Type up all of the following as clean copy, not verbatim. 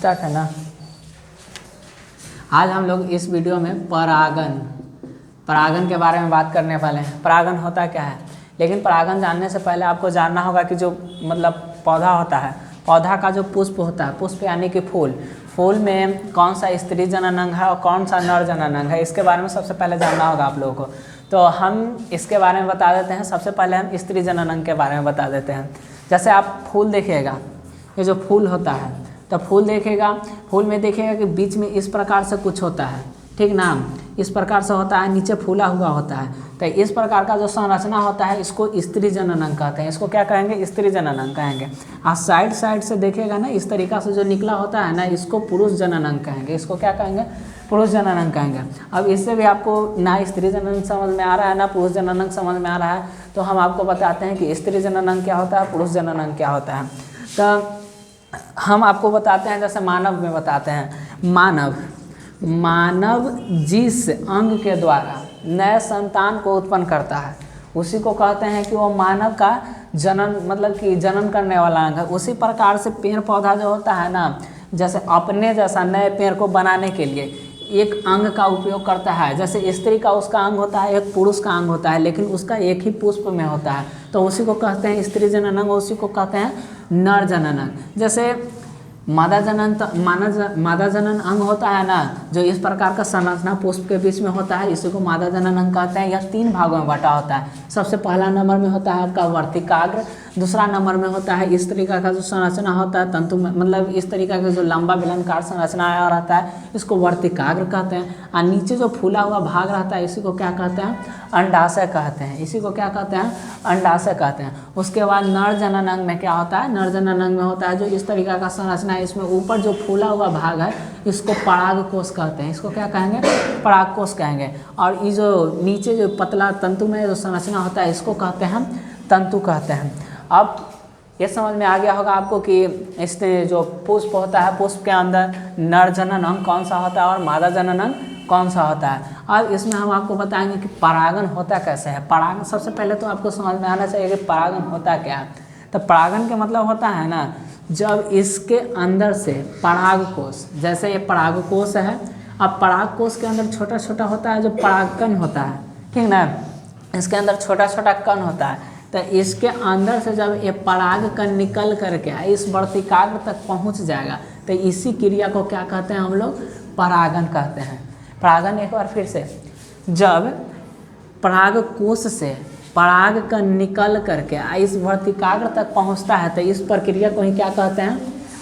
Start है ना। आज हम लोग इस वीडियो में परागन के बारे में बात करने वाले हैं। परागन होता क्या है, लेकिन परागन जानने से पहले आपको जानना होगा कि जो मतलब पौधा होता है, पौधा का जो पुष्प होता है, पुष्प यानी कि फूल में कौन सा स्त्री जनन अंग है और कौन सा नर जनन अंग है, इसके बारे में सबसे पहले जानना होगा आप लोगों को। तो हम इसके बारे में बता देते हैं। सबसे पहले हम स्त्री जनन अंग के बारे में बता देते हैं। जैसे आप फूल देखिएगा, ये जो फूल होता है, तो फूल देखेगा, फूल में देखिएगा कि बीच में इस प्रकार से कुछ होता है, ठीक ना, इस प्रकार से होता है, नीचे फूला हुआ होता है। तो इस प्रकार का जो संरचना होता है इसको स्त्री जनन अंग कहते हैं। इसको क्या कहेंगे? स्त्री जनन अंग कहेंगे। और साइड से देखेगा ना, इस तरीका से जो निकला होता है ना, इसको पुरुष जनन अंग कहेंगे। इसको क्या कहेंगे? पुरुष जनन अंग कहेंगे। अब इससे भी आपको ना स्त्री जनन अंग समझ में आ रहा है ना पुरुष जनन अंग समझ में आ रहा है, तो हम आपको बताते हैं कि स्त्री जनन अंग क्या होता है, पुरुष जनन अंग क्या होता है। तो हम आपको बताते हैं, जैसे मानव में बताते हैं। मानव जिस अंग के द्वारा नए संतान को उत्पन्न करता है उसी को कहते हैं कि वो मानव का जनन, मतलब कि जनन करने वाला अंग है। उसी प्रकार से पेड़ पौधा जो होता है ना, जैसे अपने जैसा नए पेड़ को बनाने के लिए एक अंग का उपयोग करता है। जैसे स्त्री का उसका अंग होता है, एक पुरुष का अंग होता है, लेकिन उसका एक ही पुष्प में होता है, तो उसी को कहते हैं स्त्री जनन अंग, उसी को कहते हैं नर जनन अंग। जैसे मादा जनन अंग होता है ना, जो इस प्रकार का संरचना पुष्प के बीच में होता है, इसी को मादा जनन अंग कहते हैं। यह 3 भागों में बटा होता है। सबसे पहला नंबर में होता है आपका वर्तिकाग्र, दूसरा नंबर में होता है इस तरीका का जो संरचना होता है तंतु में, मतलब इस तरीका का जो लंबा बेलनकार संरचना आया रहता है, इसको वर्तिकाग्र कहते हैं। और नीचे जो फूला हुआ भाग रहता है इसी को क्या कहते हैं? अंडाशय कहते हैं। इसी को क्या कहते हैं? अंडाशय कहते हैं। उसके बाद नर जनन अंग में क्या होता है? नर जनन अंग में होता है जो इस तरीका का संरचना है, इसमें ऊपर जो फूला हुआ भाग है इसको परागकोश कहते हैं। इसको क्या कहेंगे? परागकोश कहेंगे। और ये जो नीचे जो पतला तंतु में जो संरचना होता है इसको कहते हैं तंतु कहते हैं। अब ये समझ में आ गया होगा आपको कि इसमें जो पुष्प होता है, पुष्प के अंदर नर जनन अंग कौन सा होता है और मादा जनन अंग कौन सा होता है। अब इसमें हम आपको बताएंगे कि परागन होता कैसे है। परागन सबसे पहले तो आपको समझ में आना चाहिए कि परागन होता क्या है। तो परागन के मतलब होता है ना, जब इसके अंदर से परागकोश, जैसे ये परागकोश है, अब परागकोश के अंदर छोटा छोटा होता है जो परागकण होता है, ठीक ना, इसके अंदर छोटा छोटा कण होता है। तो इसके अंदर से जब ये परागकण निकल करके इस वर्तिकाग्र तक पहुंच जाएगा, तो इसी क्रिया को क्या कहते हैं हम लोग? परागन कहते हैं। परागन एक बार फिर से, जब परागकोश से परागकण निकल करके इस वर्तिकाग्र तक पहुंचता है, तो इस प्रक्रिया को ही क्या कहते हैं?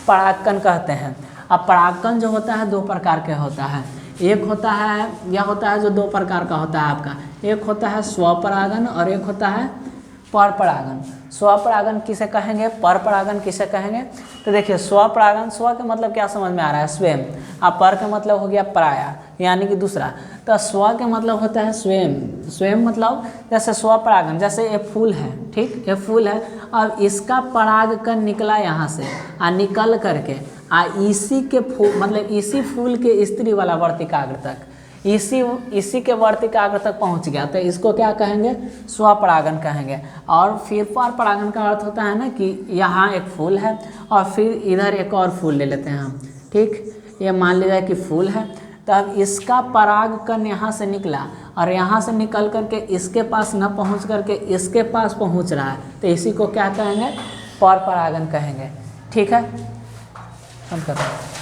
परागकण कहते हैं। अब परागकण जो होता है 2 प्रकार के होता है। एक होता है, यह होता है जो 2 प्रकार का होता है आपका, एक होता है स्वपरागन और एक होता है परपरागन। स्वपरागन किसे कहेंगे, परपरागन किसे कहेंगे? तो देखिए, स्वपरागन, स्व का मतलब क्या समझ में आ रहा है? स्वयं। अब पर का मतलब हो गया पराया, यानी कि दूसरा। तो स्व का मतलब होता है स्वयं। स्वयं मतलब जैसे स्वपरागन, जैसे ये फूल है, ठीक, ये फूल है, अब इसका परागकण निकला यहाँ से निकल करके इसी के फूल, मतलब इसी फूल के स्त्री वाला वर्तिकाग्र तक, इसी के वर्तिकाग्र तक पहुंच गया, तो इसको क्या कहेंगे? स्वपरागन कहेंगे। और फिर परपरागन का अर्थ होता है ना कि यहाँ एक फूल है और फिर इधर एक और फूल ले लेते हैं हम, ठीक, ये मान लीजिए कि फूल है, तब इसका परागकण यहाँ से निकला और यहाँ से निकल करके इसके पास न पहुँच करके इसके पास पहुँच रहा है, तो इसी को क्या कहेंगे? परपरागन कहेंगे। ठीक है, हम करते हैं।